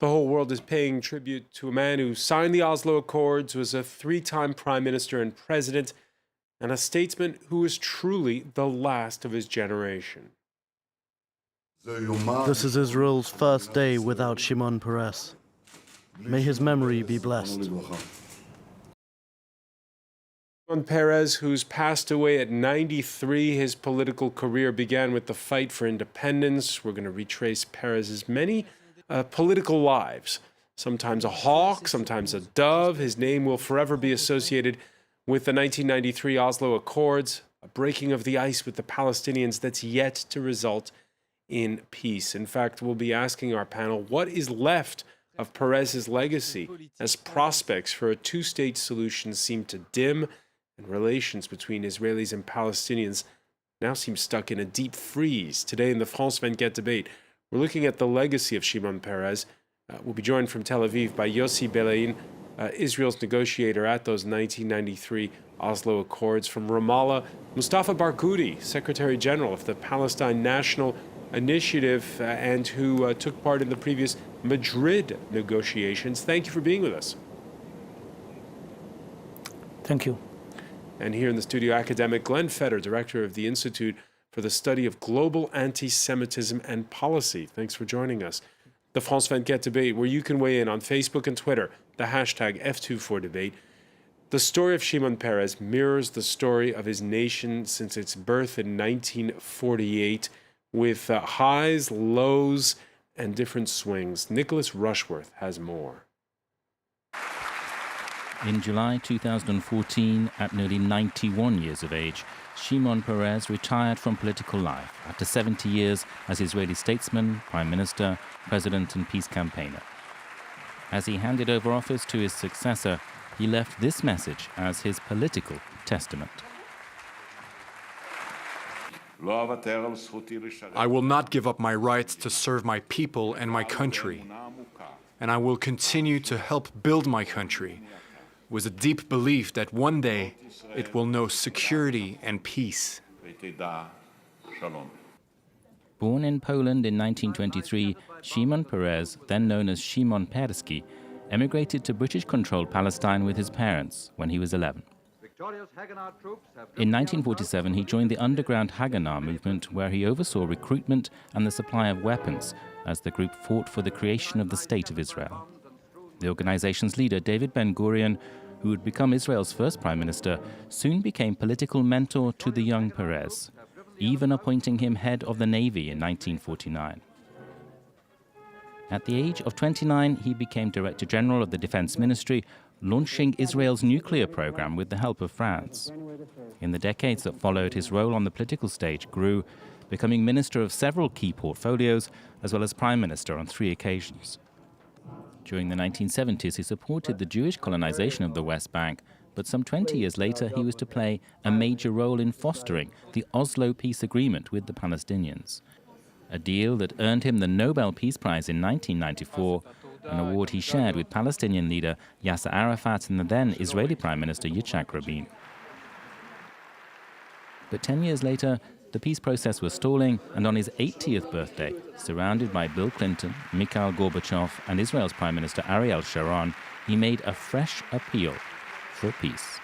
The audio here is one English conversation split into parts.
The whole world is paying tribute to a man who signed the Oslo Accords, was a three-time prime minister and president, and a statesman who was truly the last of his generation. This is Israel's first day without Shimon Peres. May his memory be blessed. Shimon Peres, who's passed away at 93, his political career began with the fight for independence. We're going to retrace Peres's many political lives. Sometimes a hawk, sometimes a dove. His name will forever be associated with the 1993 Oslo Accords, a breaking of the ice with the Palestinians that's yet to result in peace. In fact, we'll be asking our panel what is left of Peres's legacy as prospects for a two-state solution seem to dim and relations between Israelis and Palestinians now seem stuck in a deep freeze. Today in the France 24 debate, we're looking at the legacy of Shimon Peres. We'll be joined from Tel Aviv by Yossi Beilin, Israel's negotiator at those 1993 Oslo Accords. From Ramallah, Mustafa Barghouti, Secretary General of the Palestine National Initiative and who took part in the previous Madrid negotiations. Thank you for being with us. Thank you. And here in the studio, academic Glenn Feder, director of the Institute for the Study of Global Anti-Semitism and Policy. Thanks for joining us. The France 24 debate, where you can weigh in on Facebook and Twitter, the hashtag F24debate. The story of Shimon Peres mirrors the story of his nation since its birth in 1948, with highs, lows, and different swings. Nicholas Rushworth has more. In July 2014, at nearly 91 years of age, Shimon Peres retired from political life after 70 years as Israeli statesman, prime minister, president and peace campaigner. As he handed over office to his successor, he left this message as his political testament. I will not give up my rights to serve my people and my country, and I will continue to help build my country with a deep belief that one day it will know security and peace. Born in Poland in 1923, Shimon Peres, then known as Szymon Perski, emigrated to British-controlled Palestine with his parents when he was 11. In 1947, he joined the underground Haganah movement, where he oversaw recruitment and the supply of weapons as the group fought for the creation of the State of Israel. The organization's leader, David Ben-Gurion, who would become Israel's first prime minister, soon became political mentor to the young Peres, even appointing him head of the Navy in 1949. At the age of 29, he became Director General of the Defense Ministry, launching Israel's nuclear program with the help of France. In the decades that followed, his role on the political stage grew, becoming minister of several key portfolios, as well as prime minister on 3 occasions. During the 1970s, he supported the Jewish colonization of the West Bank, but some 20 years later, he was to play a major role in fostering the Oslo Peace Agreement with the Palestinians, a deal that earned him the Nobel Peace Prize in 1994, an award he shared with Palestinian leader Yasser Arafat and the then Israeli Prime Minister Yitzhak Rabin. But 10 years later, the peace process was stalling, and on his 80th birthday, surrounded by Bill Clinton, Mikhail Gorbachev, and Israel's Prime Minister Ariel Sharon, he made a fresh appeal for peace.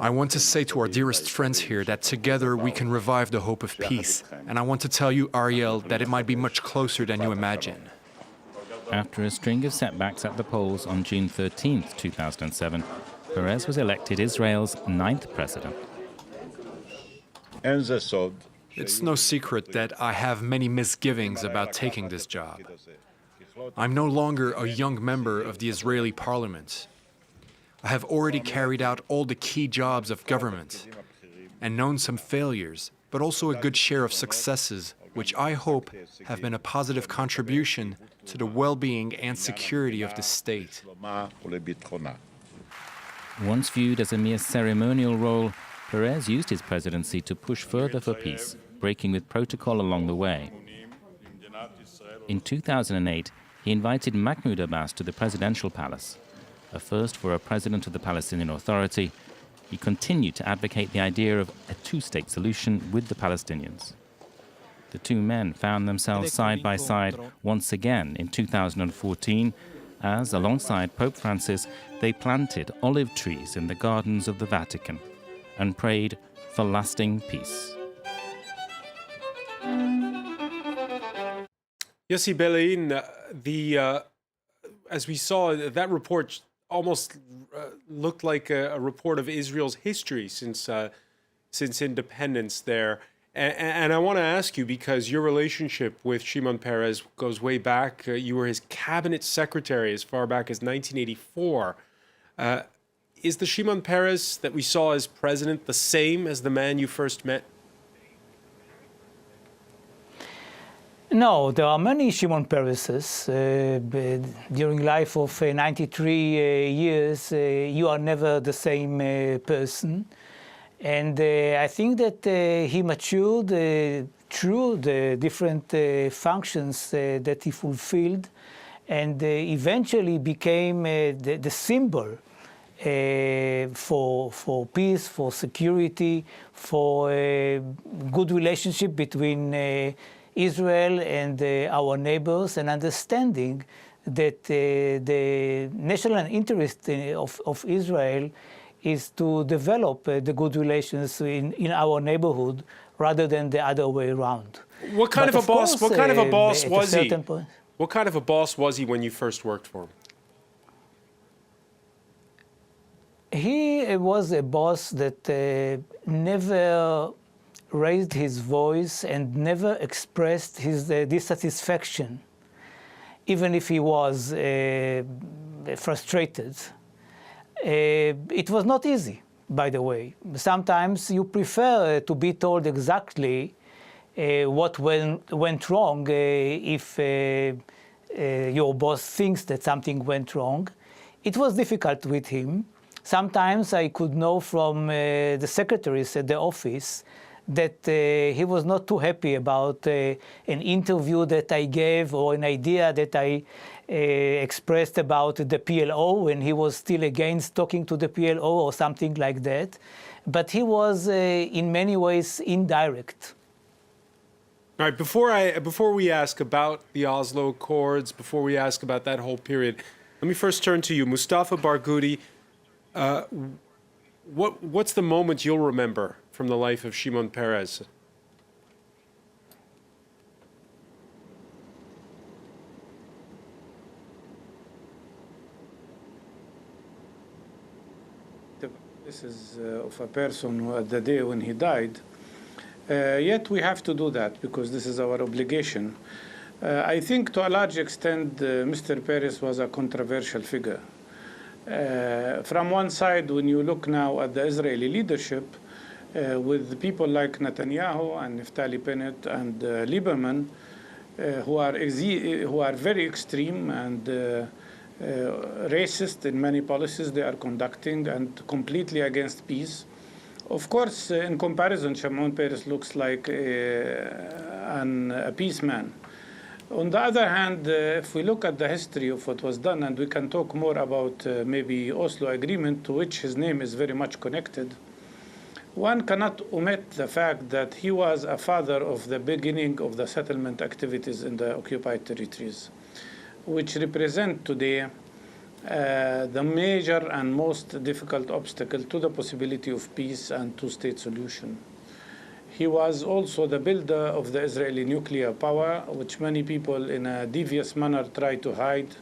I want to say to our dearest friends here that together we can revive the hope of peace. And I want to tell you, Ariel, that it might be much closer than you imagine. After a string of setbacks at the polls on June 13, 2007, Peres was elected Israel's 9th president. It's no secret that I have many misgivings about taking this job. I'm no longer a young member of the Israeli parliament. I have already carried out all the key jobs of government and known some failures, but also a good share of successes, which I hope have been a positive contribution to the well-being and security of the state. Once viewed as a mere ceremonial role, Peres used his presidency to push further for peace, breaking with protocol along the way. In 2008, he invited Mahmoud Abbas to the presidential palace, a first for a president of the Palestinian Authority. He continued to advocate the idea of a two-state solution with the Palestinians. The two men found themselves side by side once again in 2014 as, alongside Pope Francis, they planted olive trees in the gardens of the Vatican and prayed for lasting peace. Yossi Beilin, as we saw, that report almost looked like a report of Israel's history since independence there. And I want to ask you, because your relationship with Shimon Peres goes way back. You were his cabinet secretary as far back as 1984. Is the Shimon Peres that we saw as president the same as the man you first met? No, there are many Shimon Pereses. During life of 93 years, you are never the same person. And I think that he matured through the different functions that he fulfilled, and eventually became the symbol for peace, for security, for a good relationship between Israel and our neighbors, and understanding that the national interest of Israel is to develop the good relations in our neighborhood rather than the other way around. What kind of a boss? What kind of a boss was he? Point, what kind of a boss was he when you first worked for him? He was a boss that never raised his voice and never expressed his dissatisfaction, even if he was frustrated. It was not easy, by the way. Sometimes you prefer to be told exactly what went wrong if your boss thinks that something went wrong. It was difficult with him. Sometimes I could know from the secretaries at the office that he was not too happy about an interview that I gave or an idea that I expressed about the PLO when he was still against talking to the PLO or something like that. But he was in many ways indirect. All right, before we ask about the Oslo Accords, before we ask about that whole period, let me first turn to you, Mustafa Barghouti. What's the moment you'll remember from the life of Shimon Peres? This is of a person who, at the day when he died, yet we have to do that because this is our obligation. I think to a large extent, Mr. Peres was a controversial figure. From one side, when you look now at the Israeli leadership, with people like Netanyahu and Naftali Bennett and Lieberman, who are very extreme and racist in many policies they are conducting and completely against peace. Of course, in comparison, Shimon Peres looks like a peace man. On the other hand, if we look at the history of what was done, and we can talk more about maybe Oslo Agreement, to which his name is very much connected, one cannot omit the fact that he was a father of the beginning of the settlement activities in the occupied territories, which represent today the major and most difficult obstacle to the possibility of peace and two-state solution. He was also the builder of the Israeli nuclear power, which many people in a devious manner try to hide.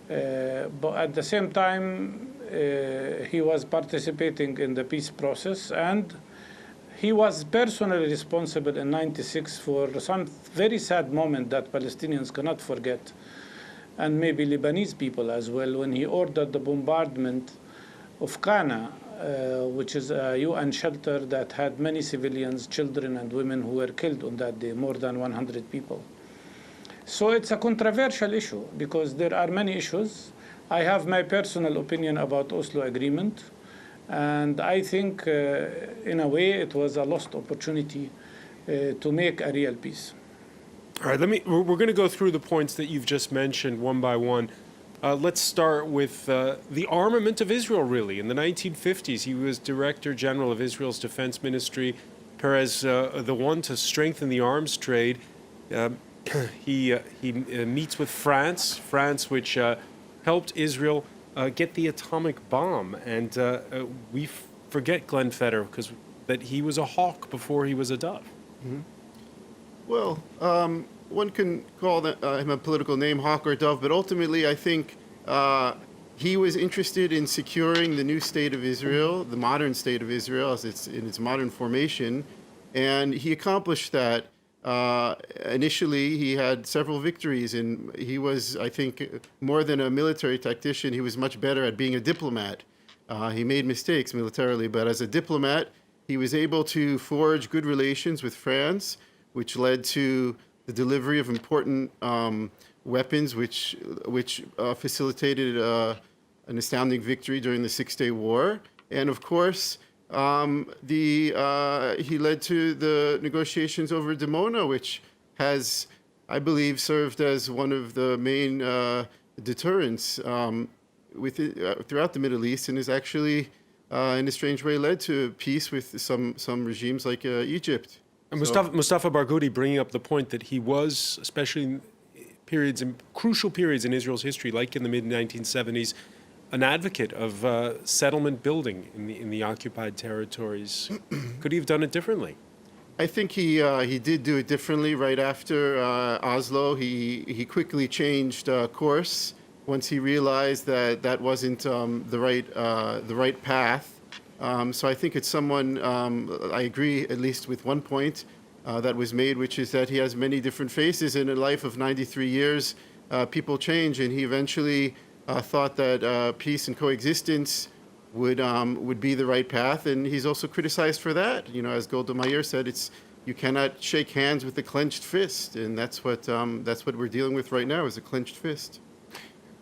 But at the same time, he was participating in the peace process, and he was personally responsible in '96 for some very sad moment that Palestinians cannot forget, and maybe Lebanese people as well, when he ordered the bombardment of Qana, which is a UN shelter that had many civilians, children and women who were killed on that day, more than 100 people. So it's a controversial issue because there are many issues. I have my personal opinion about Oslo Agreement, and I think in a way it was a lost opportunity to make a real peace. All right, we're going to go through the points that you've just mentioned one by one. Let's start with the armament of Israel, really. In the 1950s, he was Director General of Israel's Defense Ministry. Peres, the one to strengthen the arms trade. He meets with France, which helped Israel get the atomic bomb. And we forget Glenn Feder that he was a hawk before he was a dove. Mm-hmm. Well, one can call him a political name, hawk or dove, but ultimately I think he was interested in securing the new state of Israel, the modern state of Israel as it's in its modern formation, and he accomplished that. Initially, he had several victories, and he was, I think, more than a military tactician, he was much better at being a diplomat. He made mistakes militarily, but as a diplomat, he was able to forge good relations with France, which led to the delivery of important weapons, which facilitated an astounding victory during the Six-Day War. And of course, he led to the negotiations over Dimona, which has, I believe, served as one of the main deterrents throughout the Middle East, and has actually, in a strange way, led to peace with some regimes like Egypt. And Mustafa Barghouti bringing up the point that he was, especially in crucial periods in Israel's history, like in the mid-1970s, an advocate of settlement building in the occupied territories. Could he have done it differently? I think he did do it differently right after Oslo. He quickly changed course once he realized that wasn't the right path. So I think it's someone, I agree at least with one point that was made, which is that he has many different faces. In a life of 93 years, people change, and he eventually thought that peace and coexistence would be the right path, and he's also criticized for that. You know, as Golda Meir said, you cannot shake hands with a clenched fist, and that's what we're dealing with right now, is a clenched fist.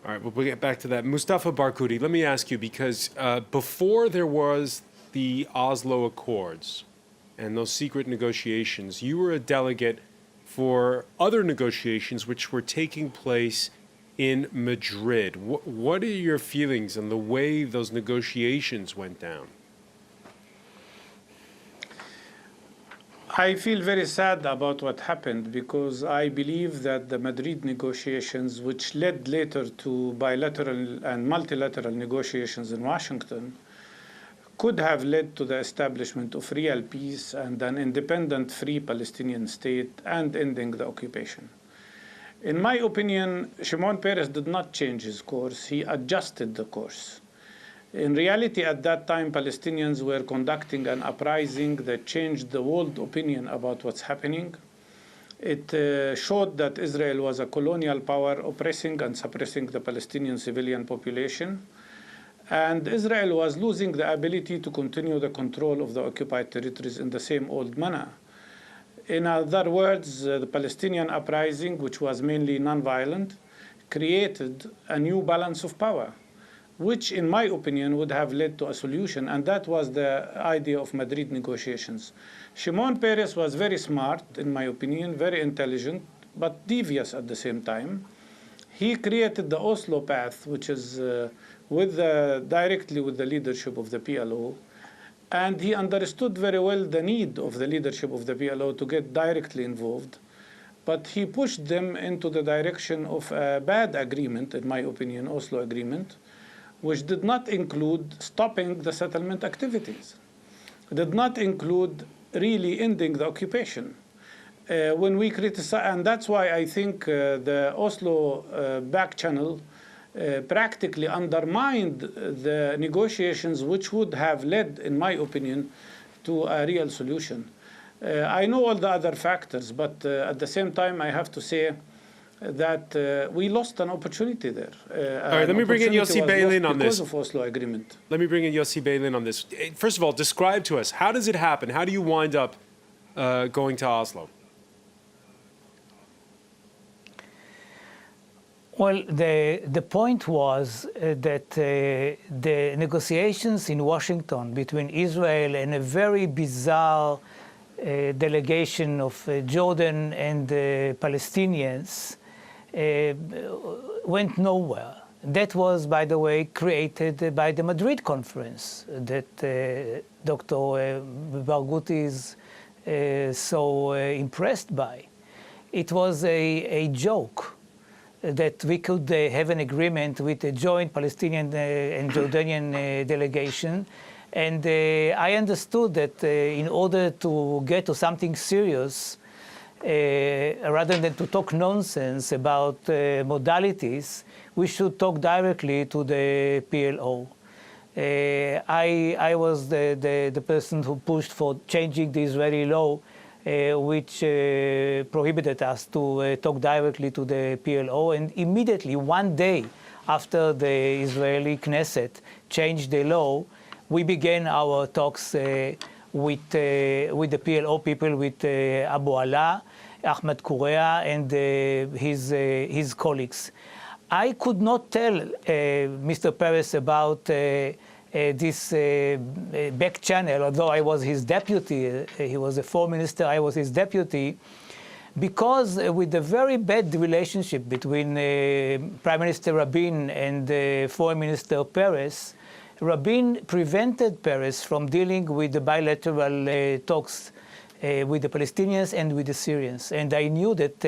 All right, we'll get back to that. Mustafa Barghouti, let me ask you, because before there was the Oslo Accords and those secret negotiations, you were a delegate for other negotiations which were taking place in Madrid. What are your feelings on the way those negotiations went down? I feel very sad about what happened, because I believe that the Madrid negotiations, which led later to bilateral and multilateral negotiations in Washington, could have led to the establishment of real peace and an independent, free Palestinian state and ending the occupation. In my opinion, Shimon Peres did not change his course, he adjusted the course. In reality, at that time, Palestinians were conducting an uprising that changed the world opinion about what's happening. It showed that Israel was a colonial power oppressing and suppressing the Palestinian civilian population. And Israel was losing the ability to continue the control of the occupied territories in the same old manner. In other words, the Palestinian uprising, which was mainly nonviolent, created a new balance of power, which, in my opinion, would have led to a solution, and that was the idea of Madrid negotiations. Shimon Peres was very smart, in my opinion, very intelligent, but devious at the same time. He created the Oslo path, which is directly with the leadership of the PLO, and he understood very well the need of the leadership of the PLO to get directly involved, but he pushed them into the direction of a bad agreement, in my opinion, Oslo agreement, which did not include stopping the settlement activities. It did not include really ending the occupation. When we criticize, and that's why I think the Oslo back channel practically undermined the negotiations, which would have led, in my opinion, to a real solution. I know all the other factors, but at the same time, I have to say that we lost an opportunity there. All right, let me bring in Yossi Beilin on this. Because of Oslo agreement. Let me bring in Yossi Beilin on this. First of all, describe to us, how does it happen? How do you wind up going to Oslo? Well, the point was that the negotiations in Washington between Israel and a very bizarre delegation of Jordan and Palestinians went nowhere. That was, by the way, created by the Madrid conference that Dr. Barghouti is so impressed by. It was a joke that we could have an agreement with a joint Palestinian and Jordanian delegation. And I understood that in order to get to something serious, rather than to talk nonsense about modalities, we should talk directly to the PLO. I was the person who pushed for changing the Israeli law, which prohibited us to talk directly to the PLO. And immediately, one day after the Israeli Knesset changed the law, we began our talks with the PLO people, with Abu Ala, Ahmed Kurea, and his colleagues. I could not tell Mr. Peres about this back channel, although I was his deputy. He was a foreign minister, I was his deputy, because with the very bad relationship between Prime Minister Rabin and Foreign Minister Peres, Rabin prevented Peres from dealing with the bilateral talks with the Palestinians and with the Syrians. And I knew that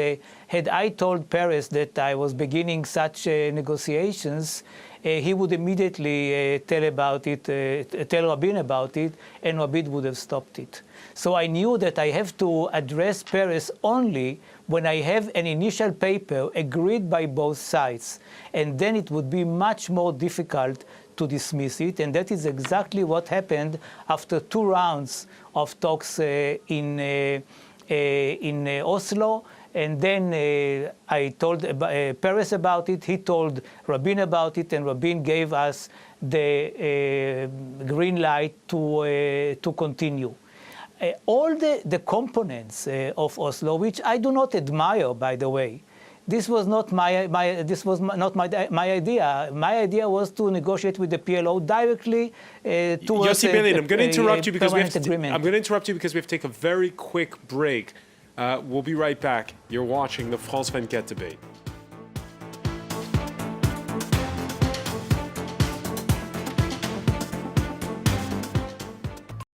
had I told Peres that I was beginning such negotiations, he would immediately tell Rabin about it, and Rabin would have stopped it. So I knew that I have to address Peres only when I have an initial paper agreed by both sides. And then it would be much more difficult to dismiss it, and that is exactly what happened after 2 rounds of talks in Oslo. And then I told Peres about it, he told Rabin about it, and Rabin gave us the green light to continue. All the components of Oslo, which I do not admire, by the way. This was not my idea. My idea was to negotiate with the PLO directly towards Yossi Beilin, I'm going to interrupt you because agreement. I'm going to interrupt you because we have to take a very quick break. We'll be right back. You're watching the France 24 debate.